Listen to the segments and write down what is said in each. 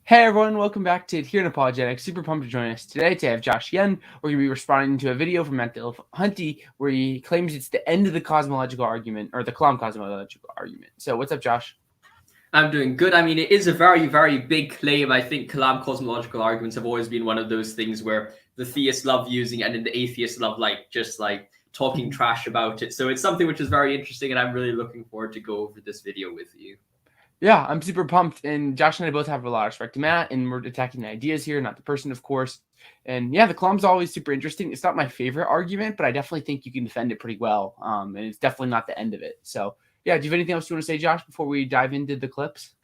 Hey everyone, welcome back to Here in Apologetics. Super pumped to join us today to have Josh Yen. We're going to be responding to a video from Matt Dillahunty where he claims it's the end of the cosmological argument, or the Kalam cosmological argument. So what's up, Josh? I'm doing good. I mean, it is a very, very big claim. I think Kalam cosmological arguments have always been one of those things where the theists love using and then the atheists love just talking trash about it. So it's something which is very interesting, and I'm really looking forward to go over this video with you. Yeah, I'm super pumped, and Josh and I both have a lot of respect to Matt, and we're attacking the ideas here, not the person, of course. And yeah, the Kalam's always super interesting. It's not my favorite argument, but I definitely think you can defend it pretty well, and it's definitely not the end of it. So yeah, do you have anything else you want to say, Josh, before we dive into the clips?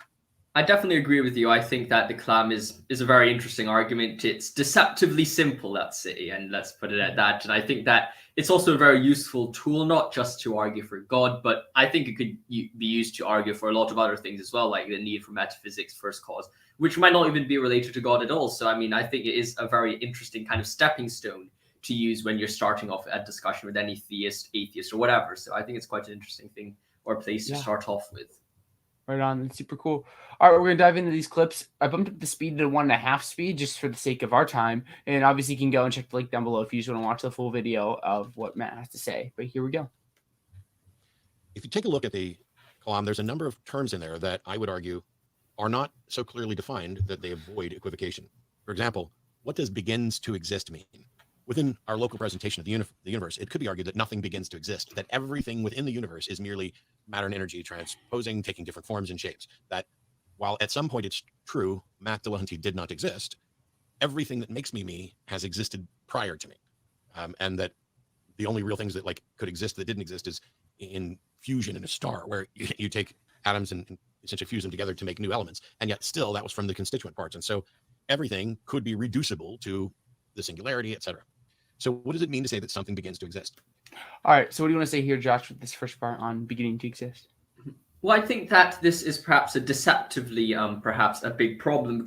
I definitely agree with you. I think that the Kalam is a very interesting argument. It's deceptively simple, let's say, and let's put it at that. And I think that it's also a very useful tool, not just to argue for God, but I think it could be used to argue for a lot of other things as well, like the need for metaphysics, first cause, which might not even be related to God at all. So, I mean, I think it is a very interesting kind of stepping stone to use when you're starting off a discussion with any theist, atheist, or whatever. So I think it's quite an interesting thing or place to start off with. Right on. It's super cool. All right, we're going to dive into these clips. I bumped up the speed to 1.5 speed just for the sake of our time. And obviously, you can go and check the link down below if you just want to watch the full video of what Matt has to say. But here we go. If you take a look at the Kalam, there's a number of terms in there that I would argue are not so clearly defined that they avoid equivocation. For example, what does begins to exist mean? Within our local presentation of the universe, it could be argued that nothing begins to exist, that everything within the universe is merely matter and energy transposing, taking different forms and shapes. That while at some point it's true, Matt Dillahunty did not exist, everything that makes me has existed prior to me. And that the only real things that could exist that didn't exist is in fusion in a star, where you take atoms and essentially fuse them together to make new elements. And yet still that was from the constituent parts. And so everything could be reducible to the singularity, etc. So what does it mean to say that something begins to exist? All right. So what do you want to say here, Josh, with this first part on beginning to exist? Well, I think that this is perhaps a deceptively, perhaps a big problem,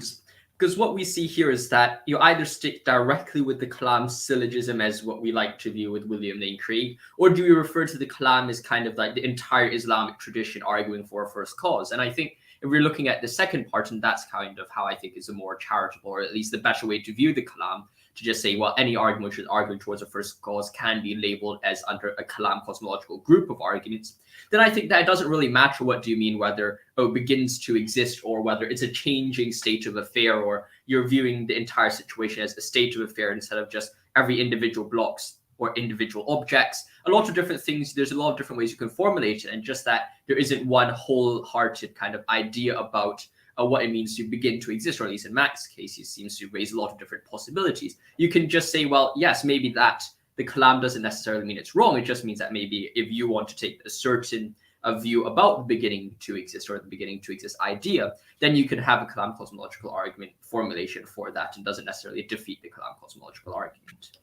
because what we see here is that you either stick directly with the Kalam syllogism as what we like to view with William Lane Craig, or do we refer to the Kalam as kind of like the entire Islamic tradition arguing for a first cause? And I think if we're looking at the second part, and that's kind of how I think is a more charitable, or at least the better way to view the Kalam, to just say, well, any argument which is arguing towards a first cause can be labeled as under a Kalam cosmological group of arguments, then I think that it doesn't really matter what do you mean whether it begins to exist or whether it's a changing state of affair, or you're viewing the entire situation as a state of affair instead of just every individual blocks or individual objects. A lot of different things, there's a lot of different ways you can formulate it, and just that there isn't one wholehearted kind of idea about what it means to begin to exist, or at least in Matt's case, he seems to raise a lot of different possibilities. You can just say, well, yes, maybe that the Kalam doesn't necessarily mean it's wrong. It just means that maybe if you want to take a certain view about the beginning to exist, or the beginning to exist idea, then you can have a Kalam cosmological argument formulation for that, and doesn't necessarily defeat the Kalam cosmological argument.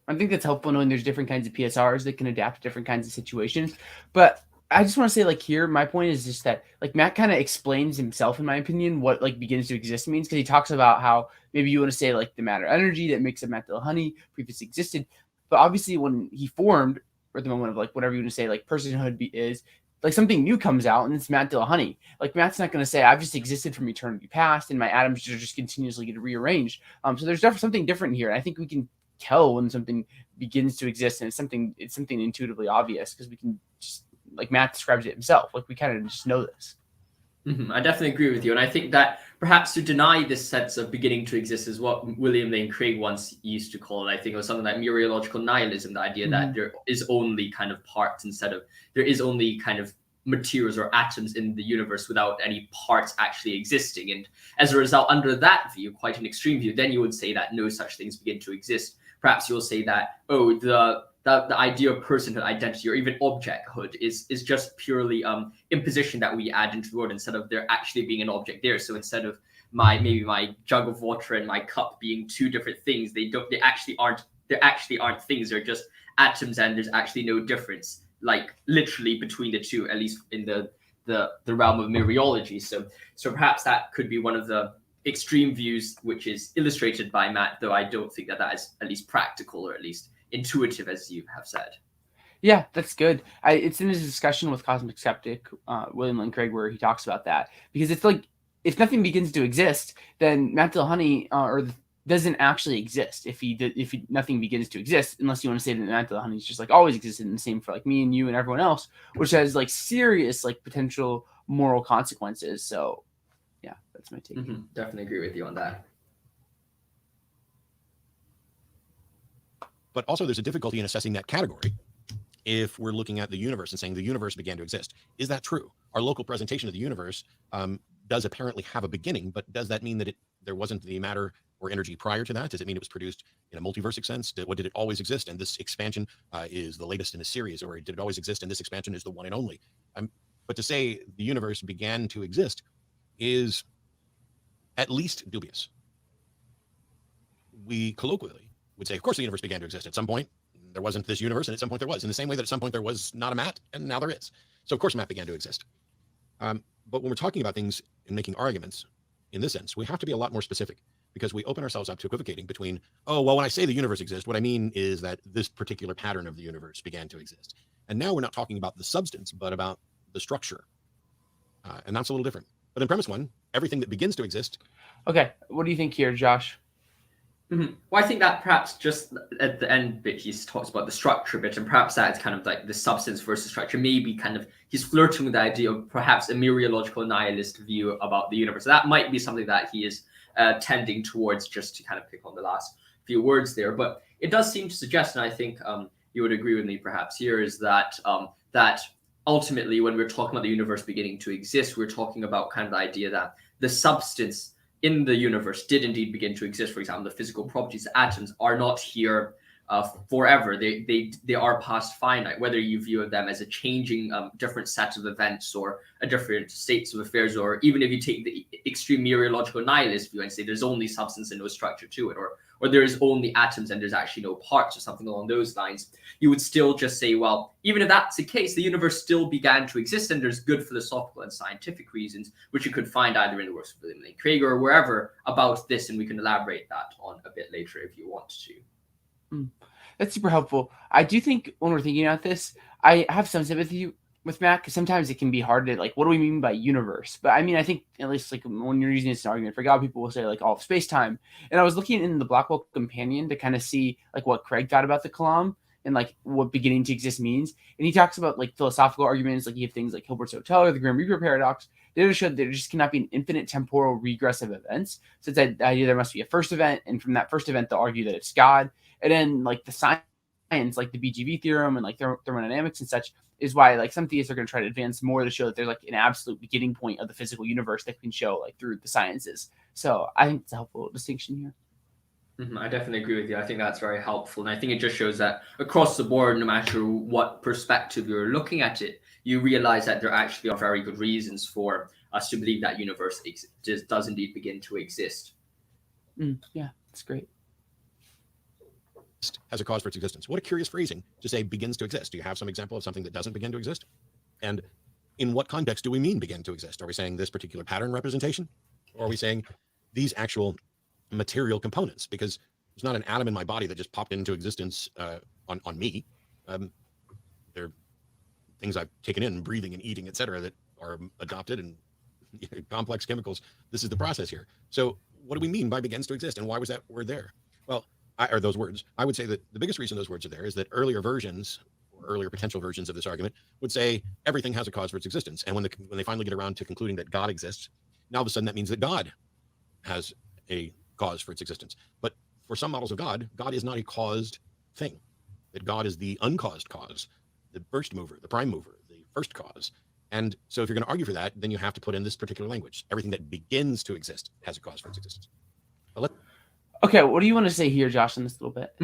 I think that's helpful knowing there's different kinds of PSRs that can adapt to different kinds of situations. But I just want to say, here, my point is just that, Matt kind of explains himself, in my opinion, what, begins to exist means, because he talks about how maybe you want to say, the matter energy that makes up Matt Dillahunty previously existed. But obviously, when he formed, or at the moment of, whatever you want to say, personhood is, something new comes out, and it's Matt Dillahunty. Matt's not going to say, I've just existed from eternity past, and my atoms are just continuously get rearranged. So there's definitely something different here. And I think we can tell when something begins to exist, and it's something intuitively obvious, because we can just, Matt describes it himself. We kind of just know this. I definitely agree with you. And I think that perhaps to deny this sense of beginning to exist is what William Lane Craig once used to call it. I think it was something like mereological nihilism, the idea that there is only kind of parts instead of there is only kind of materials or atoms in the universe without any parts actually existing. And as a result, under that view, quite an extreme view, then you would say that no such things begin to exist. Perhaps you'll say that, oh, the idea of personhood, identity, or even objecthood is just purely imposition that we add into the world instead of there actually being an object there. So instead of maybe my jug of water and my cup being two different things, they actually aren't things. They're just atoms, and there's actually no difference, literally between the two, at least in the realm of mereology. So perhaps that could be one of the extreme views which is illustrated by Matt, though I don't think that is at least practical, or at least intuitive, as you have said. Yeah, that's good. It's in his discussion with Cosmic Skeptic, William Lane Craig, where he talks about that, because it's if nothing begins to exist, then Matt Dillahunty doesn't actually exist if nothing begins to exist, unless you want to say that Matt Dillahunty's just like always existed, and the same for like me and you and everyone else, which has like serious like potential moral consequences. So yeah, that's my take. Definitely agree with you on that. But also there's a difficulty in assessing that category if we're looking at the universe and saying the universe began to exist. Is that true? Our local presentation of the universe does apparently have a beginning, but does that mean that there wasn't the matter or energy prior to that? Does it mean it was produced in a multiversic sense? Did it always exist and this expansion is the latest in a series, or did it always exist and this expansion is the one and only? But to say the universe began to exist is at least dubious. We colloquially would say, of course, the universe began to exist. At some point, there wasn't this universe, and at some point there was. In the same way that at some point there was not a Matt, and now there is. So of course Matt began to exist. But when we're talking about things and making arguments in this sense, we have to be a lot more specific, because we open ourselves up to equivocating between, oh, well, when I say the universe exists, what I mean is that this particular pattern of the universe began to exist. And now we're not talking about the substance, but about the structure. And that's a little different. But in premise one, everything that begins to exist. Okay, what do you think here, Josh? Well, I think that perhaps just at the end bit, he talks about the structure bit, and perhaps that's kind of like the substance versus structure. Maybe kind of he's flirting with the idea of perhaps a mereological nihilist view about the universe. That might be something that he is tending towards, just to kind of pick on the last few words there. But it does seem to suggest, and I think you would agree with me perhaps here, is that that ultimately when we're talking about the universe beginning to exist, we're talking about kind of the idea that the substance in the universe did indeed begin to exist. For example, the physical properties of atoms are not here forever. They are past finite, whether you view them as a changing different set of events or a different states of affairs, or even if you take the extreme mereological nihilist view and say there's only substance and no structure to it, or there's only atoms and there's actually no parts, or something along those lines, you would still just say, well, even if that's the case, the universe still began to exist, and there's good philosophical and scientific reasons, which you could find either in the works of William Lane Craig or wherever about this, and we can elaborate that on a bit later if you want to. That's super helpful. I do think when we're thinking about this, I have some sympathy with Matt, because sometimes it can be hard to, like, what do we mean by universe? But I mean, I think at least like when you're using this as an argument for God, people will say like all of space-time. And I was looking in the Blackwell Companion to kind of see like what Craig thought about the Kalam and like what beginning to exist means. And he talks about like philosophical arguments, like you have things like Hilbert's Hotel or the Grim Reaper paradox. They just showed there just cannot be an infinite temporal regress of events. So it's that idea there must be a first event, and from that first event they'll argue that it's God. And then like the science, like the BGV theorem and like thermodynamics and such, is why like some theists are going to try to advance more to show that there's like an absolute beginning point of the physical universe that can show like through the sciences. So I think it's a helpful distinction here. I definitely agree with you. I think that's very helpful. And I think it just shows that across the board, no matter what perspective you're looking at it, you realize that there actually are very good reasons for us to believe that universe does indeed begin to exist. Yeah, that's great. Has a cause for its existence. What a curious phrasing to say begins to exist. Do you have some example of something that doesn't begin to exist? And in what context do we mean begin to exist? Are we saying this particular pattern representation? Or are we saying these actual material components? Because there's not an atom in my body that just popped into existence on me. There are things I've taken in, breathing and eating, etc., that are adopted, and complex chemicals. This is the process here. So what do we mean by begins to exist? And why was that word there? Well, or those words, I would say that the biggest reason those words are there is that earlier versions, or earlier potential versions of this argument, would say everything has a cause for its existence. And when they finally get around to concluding that God exists, now all of a sudden that means that God has a cause for its existence. But for some models of God, God is not a caused thing. That God is the uncaused cause, the first mover, the prime mover, the first cause. And so if you're going to argue for that, then you have to put in this particular language. Everything that begins to exist has a cause for its existence. Okay, what do you want to say here, Josh, in this little bit?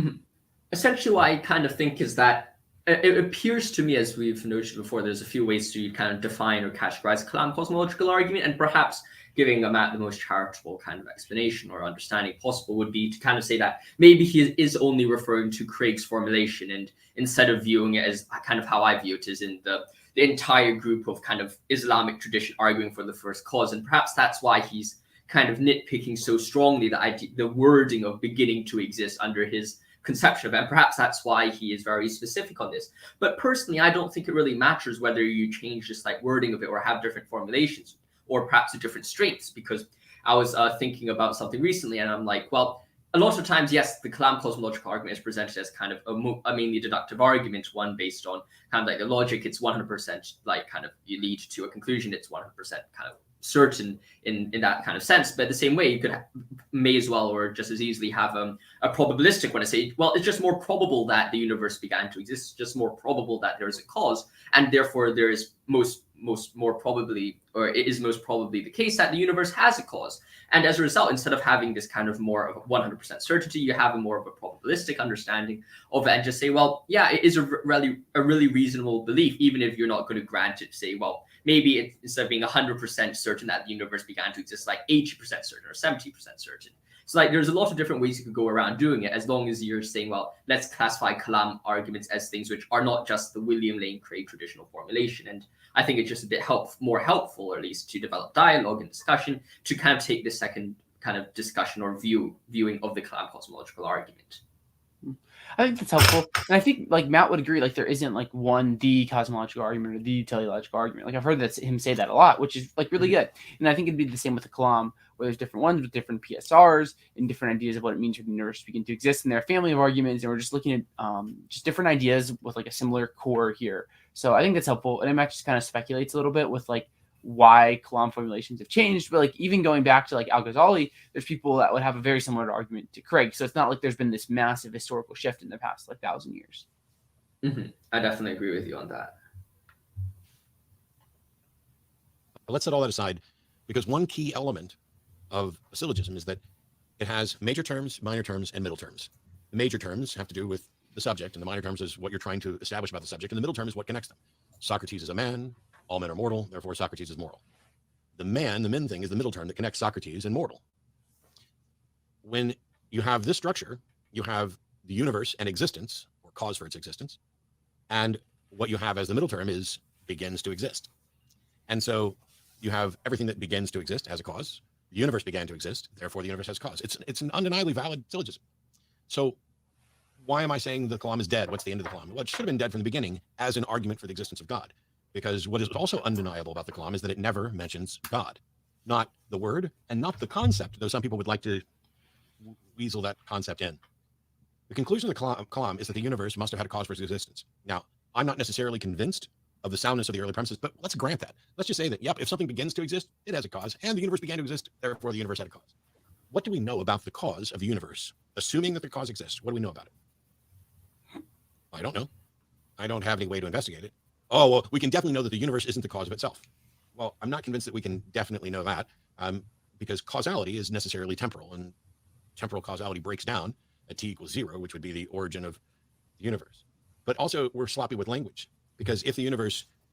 Essentially, what I kind of think is that it appears to me, as we've noted before, there's a few ways to kind of define or categorize a Kalam cosmological argument, and perhaps giving Matt the most charitable kind of explanation or understanding possible would be to kind of say that maybe he is only referring to Craig's formulation, and instead of viewing it as kind of how I view it, is in the entire group of kind of Islamic tradition arguing for the first cause. And perhaps that's why he's kind of nitpicking so strongly the wording of beginning to exist under his conception of it. And perhaps that's why he is very specific on this. But personally, I don't think it really matters whether you change this like wording of it or have different formulations. or perhaps the different strengths. Because I was thinking about something recently, and I'm like, well, a lot of times, yes, the Kalam cosmological argument is presented as kind of a mainly deductive argument, one based on kind of like the logic. It's 100% like kind of you lead to a conclusion. It's 100% kind of certain in that kind of sense. But the same way, you could may as well or just as easily have a probabilistic one to say, well, it's just more probable that the universe began to exist. It's just more probable that there is a cause, and therefore there is more probably, or it is most probably the case that the universe has a cause. And as a result, instead of having this kind of more of a 100% certainty, you have a more of a probabilistic understanding of it, and just say, well, yeah, it is a really reasonable belief, even if you're not going to grant it. Say, well, maybe instead of being 100% certain that the universe began to exist, like 80% certain or 70% certain. So like there's a lot of different ways you could go around doing it, as long as you're saying, well, let's classify Kalam arguments as things which are not just the William Lane Craig traditional formulation. And I think it's just a bit more helpful, or at least to develop dialogue and discussion, to kind of take the second kind of discussion or viewing of the Kalam cosmological argument. I think that's helpful. And I think like Matt would agree, like there isn't like the cosmological argument or the teleological argument. Like I've heard him say that a lot, which is like really good. And I think it'd be the same with the Kalam, where there's different ones with different PSRs and different ideas of what it means for the universe to begin to exist. And there are a family of arguments, and we're just looking at just different ideas with like a similar core here. So I think that's helpful. And it Matt just kind of speculates a little bit with like why Kalam formulations have changed, but like even going back to like Al-Ghazali, there's people that would have a very similar argument to Craig. So it's not like there's been this massive historical shift in the past like 1,000 years. Mm-hmm. I definitely agree with you on that. Let's set all that aside, because one key element of a syllogism is that it has major terms, minor terms, and middle terms. The major terms have to do with the subject, and the minor terms is what you're trying to establish about the subject, and the middle term is what connects them. Socrates is a man. All men are mortal, therefore Socrates is moral. The men thing is the middle term that connects Socrates and mortal. When you have this structure, you have the universe and existence, or cause for its existence, and what you have as the middle term is begins to exist. And so you have everything that begins to exist has a cause. The universe began to exist, therefore the universe has cause. It's an undeniably valid syllogism. So why am I saying the Kalam is dead? What's the end of the Kalam? Well, it should have been dead from the beginning as an argument for the existence of God. Because what is also undeniable about the Kalam is that it never mentions God, not the word and not the concept, though some people would like to weasel that concept in. The conclusion of the Kalam is that the universe must have had a cause for its existence. Now, I'm not necessarily convinced of the soundness of the early premises, but let's grant that. Let's just say that, yep, if something begins to exist, it has a cause, and the universe began to exist, therefore the universe had a cause. What do we know about the cause of the universe, assuming that the cause exists? What do we know about it? I don't know. I don't have any way to investigate it. Oh, well, we can definitely know that the universe isn't the cause of itself. Well, I'm not convinced that we can definitely know that, because causality is necessarily temporal, and temporal causality breaks down at t equals 0, which would be the origin of the universe. But also, we're sloppy with language, because if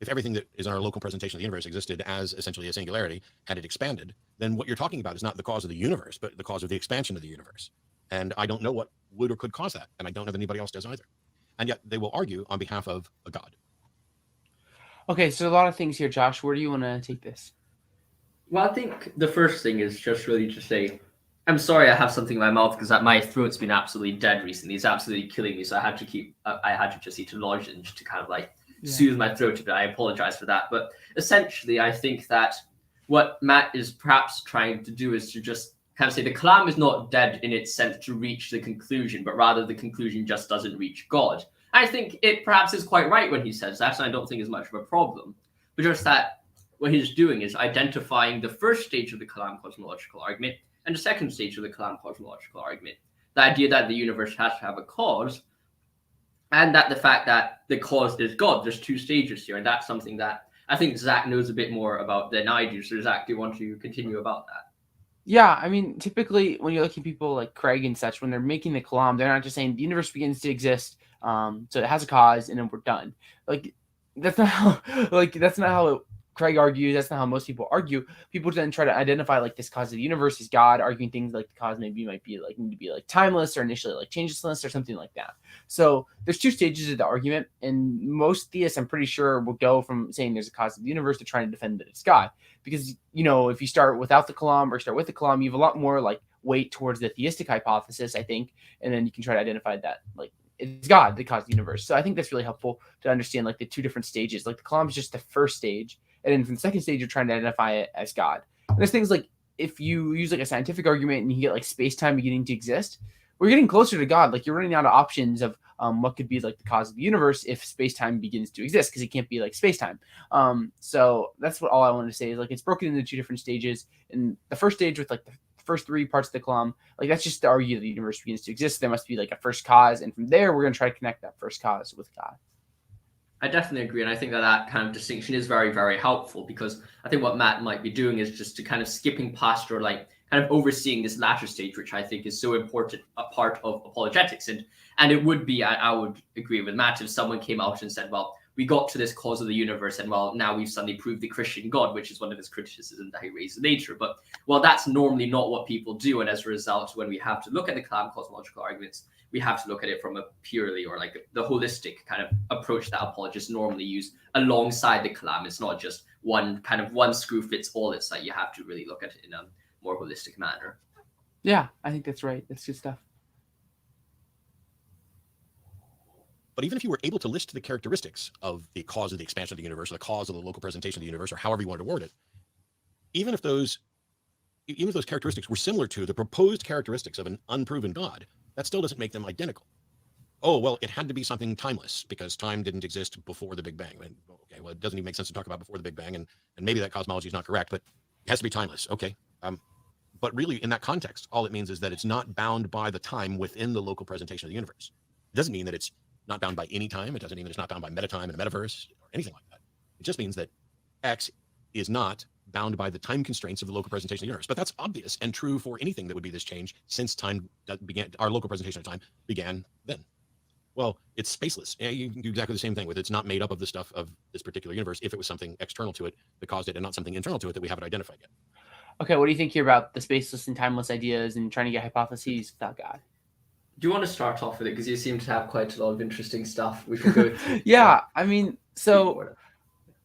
everything that is in our local presentation of the universe existed as essentially a singularity, had it expanded, then what you're talking about is not the cause of the universe, but the cause of the expansion of the universe. And I don't know what would or could cause that, and I don't know if anybody else does either. And yet they will argue on behalf of a God. Okay, so a lot of things here, Josh. Where do you want to take this? Well, I think the first thing is just really to say, I'm sorry I have something in my mouth because my throat's been absolutely dead recently. It's absolutely killing me. So I had to just eat a lozenge to kind of like soothe my throat a bit. I apologize for that. But essentially, I think that what Matt is perhaps trying to do is to just kind of say the Kalam is not dead in its sense to reach the conclusion, but rather the conclusion just doesn't reach God. I think it perhaps is quite right when he says that, and I don't think it's much of a problem. But just that what he's doing is identifying the first stage of the Kalam cosmological argument and the second stage of the Kalam cosmological argument. The idea that the universe has to have a cause, and that the fact that the cause is God. There's two stages here, and that's something that I think Zach knows a bit more about than I do. So Zach, do you want to continue about that? Yeah, I mean, typically when you're looking at people like Craig and such, when they're making the Kalam, they're not just saying the universe begins to exist, so it has a cause, and then we're done. Like that's not how Craig argues. That's not how most people argue. People then try to identify like this cause of the universe is God, arguing things like the cause might be need to be like timeless or initially like changelessness or something like that. So there's two stages of the argument, and most theists, I'm pretty sure, will go from saying there's a cause of the universe to trying to defend that it's God. Because if you start without the Kalam or start with the Kalam, you have a lot more like weight towards the theistic hypothesis, I think, and then you can try to identify that like it's God that caused the universe. So I think that's really helpful to understand like the two different stages. Like the Kalam is just the first stage. And then from the second stage, you're trying to identify it as God. And there's things like if you use like a scientific argument and you get like space-time beginning to exist, we're getting closer to God. Like you're running out of options of what could be like the cause of the universe if space-time begins to exist, because it can't be like space-time. So that's what all I wanted to say is like it's broken into 2 different stages. And the first stage with like the first 3 parts of the Kalam, like that's just to argue the universe begins to exist. There must be like a first cause, and from there we're going to try to connect that first cause with God. I definitely agree, and I think that that kind of distinction is very, very helpful, because I think what Matt might be doing is just to kind of skipping past or like kind of overseeing this latter stage, which I think is so important a part of apologetics. And it would be, I would agree with Matt, if someone came out and said, well, we got to this cause of the universe, and well, now we've suddenly proved the Christian God, which is one of his criticisms that he raised later. But well, that's normally not what people do, and as a result, when we have to look at the Kalam cosmological arguments, we have to look at it from a purely or like the holistic kind of approach that apologists normally use alongside the Kalam. It's not just one screw fits all. It's like you have to really look at it in a more holistic manner. Yeah, I think that's right. That's good stuff. But even if you were able to list the characteristics of the cause of the expansion of the universe, or the cause of the local presentation of the universe, or however you wanted to word it, even if those characteristics were similar to the proposed characteristics of an unproven God, that still doesn't make them identical. Oh, well, it had to be something timeless because time didn't exist before the Big Bang. Okay, well, it doesn't even make sense to talk about before the Big Bang, and maybe that cosmology is not correct, but it has to be timeless. Okay. But really, in that context, all it means is that it's not bound by the time within the local presentation of the universe. It doesn't mean that it's not bound by any time. It doesn't mean that it's not bound by metatime and a metaverse or anything like that. It just means that X is not bound by the time constraints of the local presentation of the universe. But that's obvious and true for anything that would be this change since time began. Our local presentation of time began then. Well, it's spaceless. Yeah, you can do exactly the same thing with it's not made up of the stuff of this particular universe if it was something external to it that caused it and not something internal to it that we haven't identified yet. Okay, what do you think here about the spaceless and timeless ideas and trying to get hypotheses without God? Do you want to start off with it? Because you seem to have quite a lot of interesting stuff we could go through. Yeah, I mean, so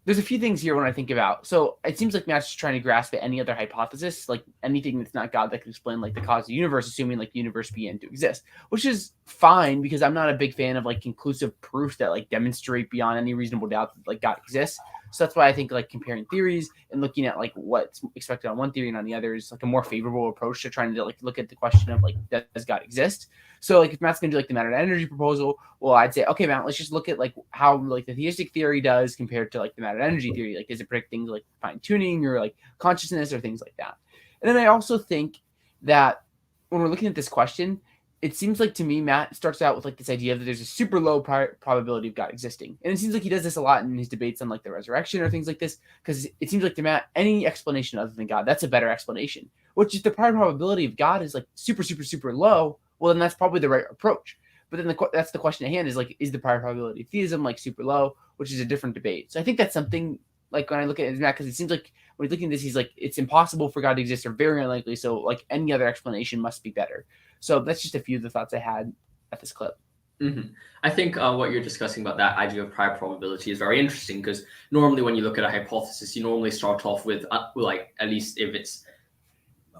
there's a few things here when I think about. So it seems like Matt's just trying to grasp at any other hypothesis, like anything that's not God that could explain like the cause of the universe, assuming like the universe began to exist, which is fine because I'm not a big fan of like conclusive proof that like demonstrate beyond any reasonable doubt that like God exists. So that's why I think like comparing theories and looking at like what's expected on one theory and on the other is like a more favorable approach to trying to like look at the question of like, does God exist? So like if Matt's gonna do like the matter energy proposal, well, I'd say, okay, Matt, let's just look at like how like the theistic theory does compared to like the matter energy theory. Like, does it predict things like fine tuning or like consciousness or things like that? And then I also think that when we're looking at this question, it seems like to me, Matt starts out with like this idea that there's a super low probability of God existing. And it seems like he does this a lot in his debates on like the resurrection or things like this, because it seems like to Matt, any explanation other than God, that's a better explanation, which is the probability of God is like super, super, super low. Well, then that's probably the right approach. But then that's the question at hand is like, is the probability of theism like super low, which is a different debate. So I think that's something like when I look at Matt, because it seems like when he's looking at this, he's like, it's impossible for God to exist or very unlikely. So like any other explanation must be better. So that's just a few of the thoughts I had at this clip. Mm-hmm. I think what you're discussing about that idea of prior probability is very interesting, because normally when you look at a hypothesis, you normally start off with like, at least if it's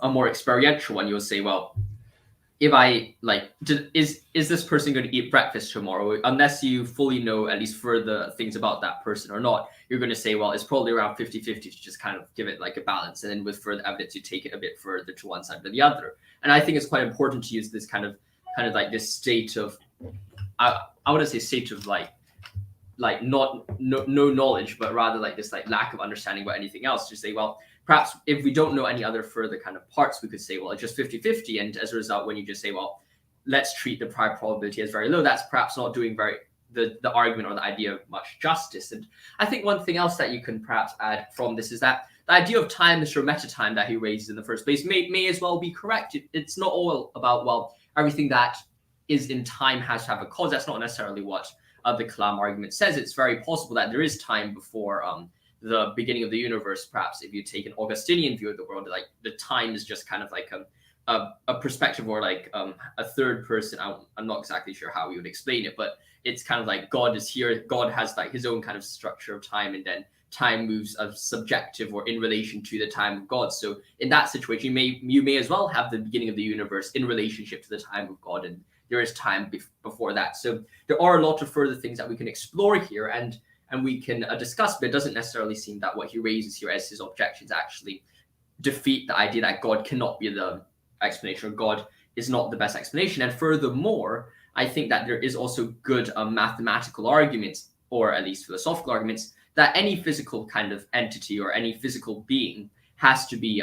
a more experiential one, you'll say, well, if I like, is this person going to eat breakfast tomorrow? Unless you fully know at least further things about that person or not, you're going to say, well, it's probably around 50-50 to just kind of give it like a balance. And then with further evidence, you take it a bit further to one side or the other. And I think it's quite important to use this kind of like this state of, I wouldn't say state of like no knowledge, but rather like this like lack of understanding about anything else, to say, well, perhaps if we don't know any other further kind of parts, we could say, well, it's just 50-50. And as a result, when you just say, well, let's treat the prior probability as very low, that's perhaps not doing the argument or the idea much justice. And I think one thing else that you can perhaps add from this is that the idea of timeless or meta time that he raises in the first place may as well be correct. It's not all about, well, everything that is in time has to have a cause. That's not necessarily what the Kalam argument says. It's very possible that there is time before the beginning of the universe. Perhaps if you take an Augustinian view of the world, like the time is just kind of like a perspective, or like a third person. I'm not exactly sure how we would explain it, but it's kind of like God is here. God has like his own kind of structure of time, and then time moves as subjective or in relation to the time of God. So in that situation, you may as well have the beginning of the universe in relationship to the time of God, and there is time before that. So there are a lot of further things that we can explore here, and and we can discuss, but it doesn't necessarily seem that what he raises here as his objections actually defeat the idea that God cannot be the explanation, or God is not the best explanation. And furthermore, I think that there is also good mathematical arguments, or at least philosophical arguments, that any physical kind of entity or any physical being has to be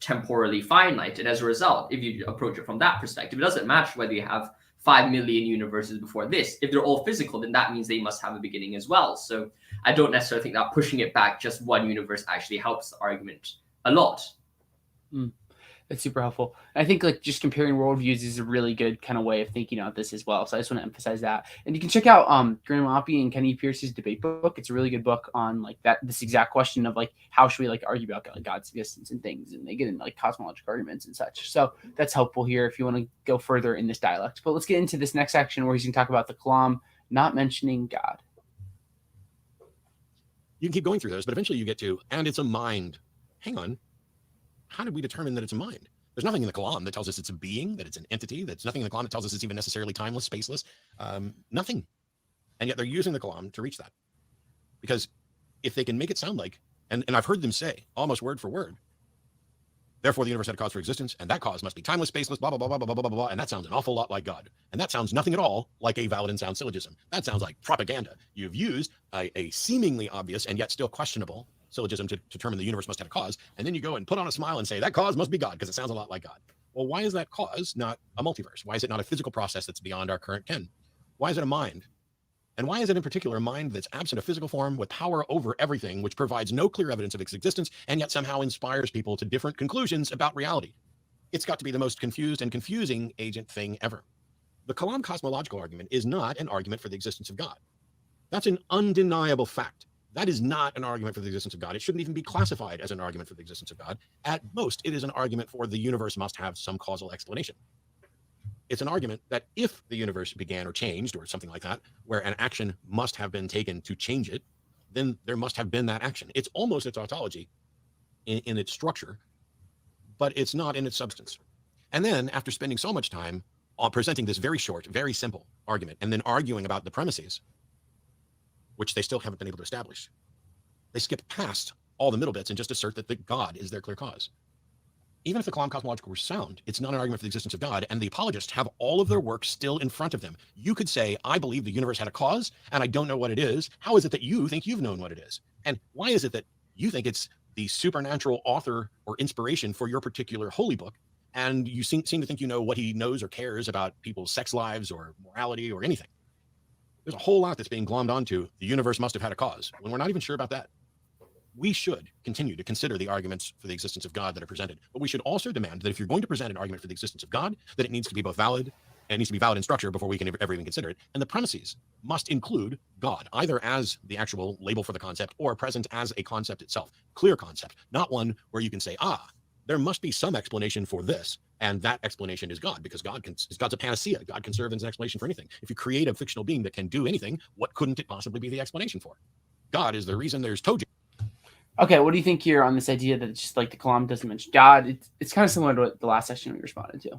temporally finite. And as a result, if you approach it from that perspective, it doesn't matter whether you have 5 million universes before this. If they're all physical, then that means they must have a beginning as well. So I don't necessarily think that pushing it back just one universe actually helps the argument a lot. That's super helpful. And I think like just comparing worldviews is a really good kind of way of thinking about this as well. So I just want to emphasize that. And you can check out Graham Oppie and Kenny Pierce's debate book. It's a really good book on like this exact question of like how should we like argue about like God's existence and things, and they get into like cosmological arguments and such. So that's helpful here if you want to go further in this dialect. But let's get into this next section where he's going to talk about the Kalam not mentioning God. You can keep going through those, but eventually you get to, and it's a mind. Hang on. How did we determine that it's a mind? There's nothing in the Kalam that tells us it's a being, that it's an entity. There's nothing in the Kalam that tells us it's even necessarily timeless, spaceless. Nothing. And yet they're using the Kalam to reach that. Because if they can make it sound like, and I've heard them say, almost word for word, therefore the universe had a cause for existence, and that cause must be timeless, spaceless, blah, blah, blah, blah, blah, blah, blah, blah, and that sounds an awful lot like God. And that sounds nothing at all like a valid and sound syllogism. That sounds like propaganda. You've used a seemingly obvious and yet still questionable syllogism to determine the universe must have a cause, and then you go and put on a smile and say that cause must be God because it sounds a lot like God. Well, why is that cause not a multiverse? Why is it not a physical process that's beyond our current ken? Why is it a mind? And why is it in particular a mind that's absent of physical form with power over everything, which provides no clear evidence of its existence and yet somehow inspires people to different conclusions about reality? It's got to be the most confused and confusing agent thing ever. The Kalam cosmological argument is not an argument for the existence of God. That's an undeniable fact. That is not an argument for the existence of God. It shouldn't even be classified as an argument for the existence of God. At most, it is an argument for the universe must have some causal explanation. It's an argument that if the universe began or changed or something like that, where an action must have been taken to change it, then there must have been that action. It's almost a tautology in its structure, but it's not in its substance. And then after spending so much time on presenting this very short, very simple argument, and then arguing about the premises, which they still haven't been able to establish, they skip past all the middle bits and just assert that the God is their clear cause. Even if the Kalam cosmological were sound, it's not an argument for the existence of God, and the apologists have all of their work still in front of them. You could say, I believe the universe had a cause, and I don't know what it is. How is it that you think you've known what it is? And why is it that you think it's the supernatural author or inspiration for your particular holy book, and you seem to think you know what he knows or cares about people's sex lives or morality or anything? There's a whole lot that's being glommed onto the universe must have had a cause, when we're not even sure about that. We should continue to consider the arguments for the existence of God that are presented, but we should also demand that if you're going to present an argument for the existence of God, that it needs to be both valid, and it needs to be valid in structure before we can ever even consider it, and the premises must include God, either as the actual label for the concept or present as a concept itself, clear concept, not one where you can say, there must be some explanation for this, and that explanation is God, because God's a panacea. God can serve as an explanation for anything. If you create a fictional being that can do anything, what couldn't it possibly be the explanation for? God is the reason there's Tojo. Okay, what do you think here on this idea that it's just like the Kalam doesn't mention God? It's kind of similar to what the last section we responded to.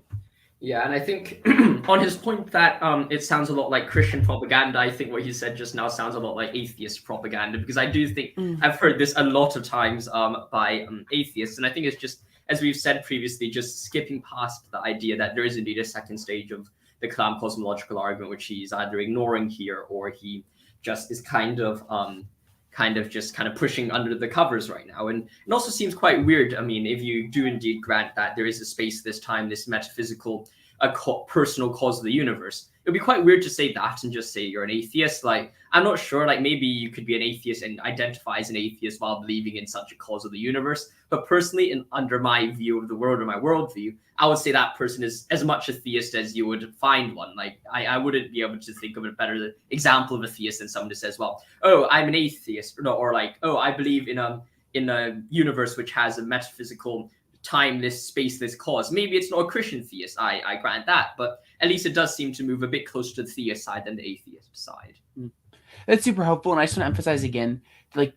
Yeah, and I think on his point that it sounds a lot like Christian propaganda, I think what he said just now sounds a lot like atheist propaganda, because I do think I've heard this a lot of times by atheists, and I think it's just, as we've said previously, just skipping past the idea that there is indeed a second stage of the Kalam cosmological argument, which he's either ignoring here or he just is kind of pushing under the covers right now. And it also seems quite weird. I mean, if you do indeed grant that there is a space, this time, this metaphysical, personal cause of the universe, it would be quite weird to say that and just say you're an atheist. Like, I'm not sure, like maybe you could be an atheist and identify as an atheist while believing in such a cause of the universe. But personally, under my view of the world or my worldview, I would say that person is as much a theist as you would find one. Like, I wouldn't be able to think of a better example of a theist than someone who says, well, oh, I'm an atheist, or like, oh, I believe in a universe which has a metaphysical, timeless, spaceless cause. Maybe it's not a Christian theist, I grant that, but at least it does seem to move a bit closer to the theist side than the atheist side. That's super helpful, and I just want to emphasize again like,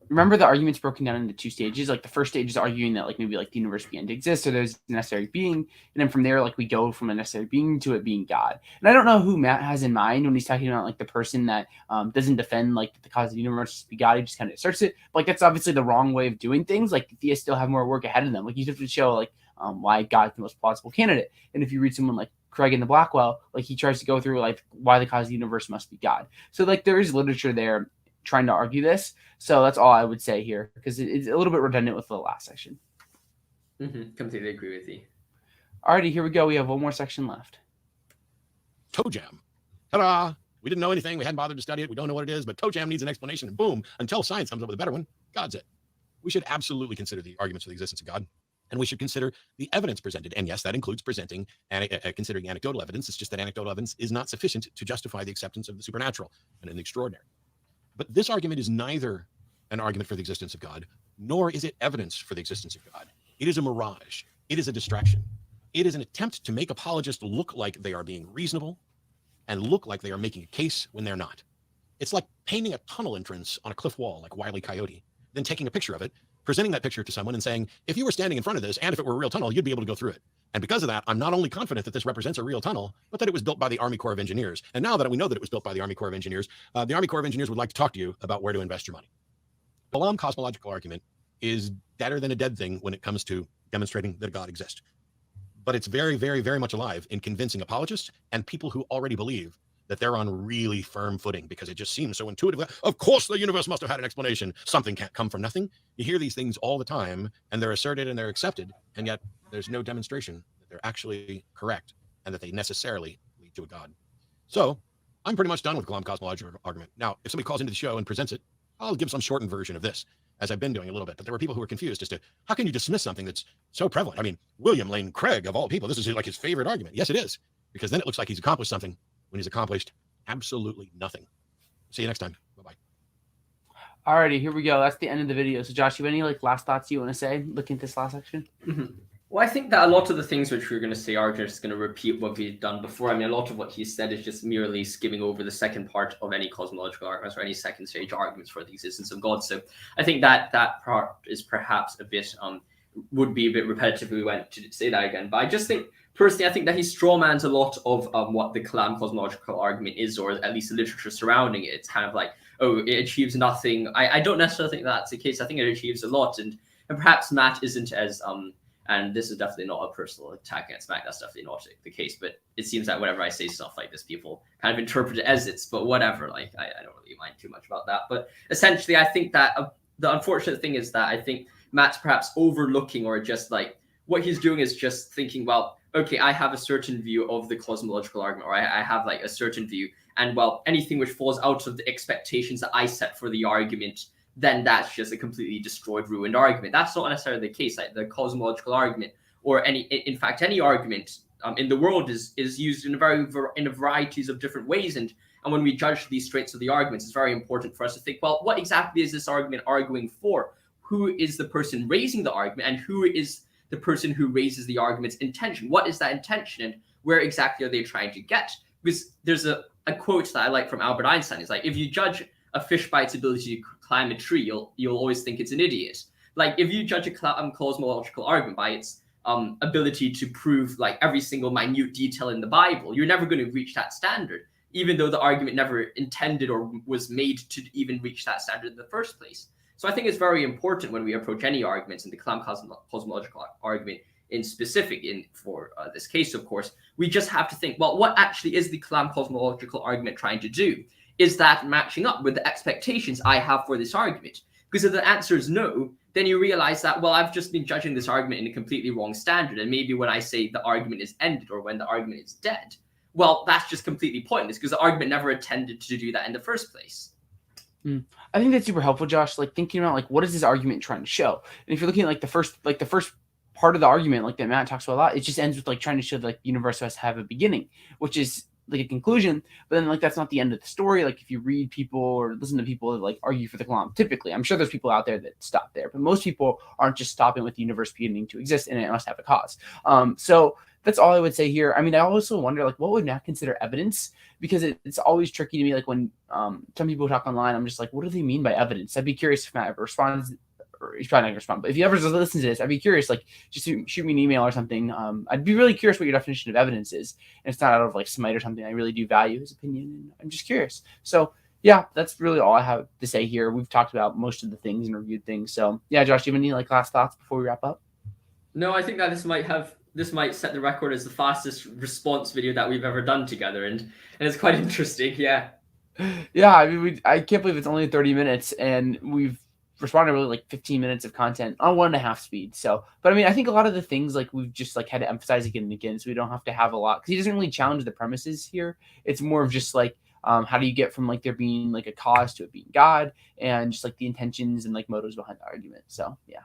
remember the argument's broken down into two stages. Like the first stage is arguing that like maybe like the universe began to exist, or there's a necessary being, and then from there like we go from a necessary being to it being God. And I don't know who Matt has in mind when he's talking about like the person that doesn't defend like the cause of the universe to be God. He just kind of asserts it. But, like that's obviously the wrong way of doing things. Like the theists still have more work ahead of them. Like you have to show like why God's the most plausible candidate. And if you read someone like Craig in the Blackwell, like he tries to go through like why the cause of the universe must be God. So like there is literature there trying to argue this. So that's all I would say here, because it's a little bit redundant with the last section. Completely agree with you. Alrighty, here we go. We have one more section left. Toe jam. Ta-da! We didn't know anything. We hadn't bothered to study it. We don't know what it is, but toe jam needs an explanation, and boom, until science comes up with a better one, God's it. We should absolutely consider the arguments for the existence of God, and we should consider the evidence presented. And yes, that includes presenting and considering anecdotal evidence. It's just that anecdotal evidence is not sufficient to justify the acceptance of the supernatural and the extraordinary. But this argument is neither an argument for the existence of God, nor is it evidence for the existence of God. It is a mirage. It is a distraction. It is an attempt to make apologists look like they are being reasonable and look like they are making a case when they're not. It's like painting a tunnel entrance on a cliff wall like Wile E. Coyote, then taking a picture of it, presenting that picture to someone and saying, if you were standing in front of this and if it were a real tunnel, you'd be able to go through it. And because of that, I'm not only confident that this represents a real tunnel, but that it was built by the Army Corps of Engineers. And now that we know that it was built by the Army Corps of Engineers, the Army Corps of Engineers would like to talk to you about where to invest your money. The Kalam cosmological argument is deader than a dead thing when it comes to demonstrating that a God exists. But it's very, very, very much alive in convincing apologists and people who already believe that they're on really firm footing because it just seems so intuitive. Of course, the universe must have had an explanation. Something can't come from nothing. You hear these things all the time, and they're asserted and they're accepted, and yet there's no demonstration that they're actually correct and that they necessarily lead to a God. So I'm pretty much done with the Kalam cosmological argument. Now, if somebody calls into the show and presents it, I'll give some shortened version of this, as I've been doing a little bit. But there were people who were confused as to how can you dismiss something that's so prevalent? I mean, William Lane Craig, of all people, this is like his favorite argument. Yes, it is, because then it looks like he's accomplished something when he's accomplished absolutely nothing. See you next time. Bye-bye. Alrighty, here we go. That's the end of the video. So Josh, you have any like last thoughts you want to say looking at this last section? Well, I think that a lot of the things which we're going to say are just going to repeat what we've done before. I mean, a lot of what he said is just merely skimming over the second part of any cosmological arguments or any second stage arguments for the existence of God. So I think that that part is perhaps a bit, would be a bit repetitive if we went to say that again. But I just think, personally, I think that he strawmans a lot of what the Kalam cosmological argument is, or at least the literature surrounding it. It's kind of like, oh, it achieves nothing. I don't necessarily think that's the case. I think it achieves a lot. And perhaps Matt isn't as... and this is definitely not a personal attack against Matt. That's definitely not the case. But it seems that whenever I say stuff like this, people kind of interpret it as it's. But whatever, like I don't really mind too much about that. But essentially, I think that the unfortunate thing is that I think Matt's perhaps overlooking, or just like what he's doing is just thinking, well, okay, I have a certain view of the cosmological argument, or I have like a certain view, and well, anything which falls out of the expectations that I set for the argument, then that's just a completely destroyed, ruined argument. That's not necessarily the case. Like the cosmological argument, or in fact, any argument in the world is used in a varieties of different ways. And when we judge these traits of the arguments, it's very important for us to think, well, what exactly is this argument arguing for? Who is the person raising the argument, and who is the person who raises the argument's intention? What is that intention, and where exactly are they trying to get? Because there's a quote that I like from Albert Einstein. It's like, if you judge a fish by its ability to climb a tree, you'll always think it's an idiot. Like if you judge a cosmological argument by its ability to prove like every single minute detail in the Bible, you're never going to reach that standard, even though the argument never intended or was made to even reach that standard in the first place. So I think it's very important when we approach any arguments, in the Kalam cosmological argument in specific, for this case, of course, we just have to think, well, what actually is the Kalam cosmological argument trying to do? Is that matching up with the expectations I have for this argument? Because if the answer is no, then you realize that, well, I've just been judging this argument in a completely wrong standard. And maybe when I say the argument is ended, or when the argument is dead, well, that's just completely pointless, because the argument never intended to do that in the first place. I think that's super helpful, Josh. Like thinking about like what is this argument trying to show? And if you're looking at like the first part of the argument, like that Matt talks about a lot, it just ends with like trying to show that like the universe has to have a beginning, which is like a conclusion. But then like that's not the end of the story. Like if you read people or listen to people that like argue for the Kalam, typically, I'm sure there's people out there that stop there, but most people aren't just stopping with the universe beginning to exist and it must have a cause. So that's all I would say here. I mean, I also wonder, like, what would Matt consider evidence? Because it's always tricky to me. Like when some people talk online, I'm just like, what do they mean by evidence? I'd be curious if Matt ever responds, or he's probably not gonna respond. But if you ever listen to this, I'd be curious. Like, just shoot me an email or something. I'd be really curious what your definition of evidence is. And it's not out of like Smite or something. I really do value his opinion, and I'm just curious. So yeah, that's really all I have to say here. We've talked about most of the things and reviewed things. So yeah, Josh, do you have any like last thoughts before we wrap up? No, I think that this might set the record as the fastest response video that we've ever done together, and it's quite interesting. Yeah. Yeah, I mean, I can't believe it's only 30 minutes, and we've responded to really like 15 minutes of content on 1.5 speed. So, but I mean, I think a lot of the things like we've just like had to emphasize again and again, so we don't have to have a lot, because he doesn't really challenge the premises here. It's more of just like, how do you get from like there being like a cause to it being God, and just like the intentions and like motives behind the argument. So yeah.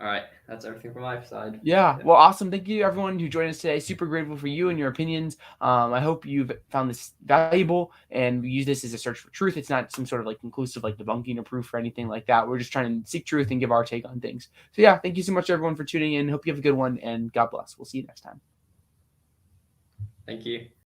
All right, that's everything from my side. Yeah, well, awesome. Thank you, everyone who joined us today. Super grateful for you and your opinions. I hope you've found this valuable, and we use this as a search for truth. It's not some sort of like conclusive like debunking or proof or anything like that. We're just trying to seek truth and give our take on things. So yeah, thank you so much, everyone, for tuning in. Hope you have a good one, and God bless. We'll see you next time. Thank you.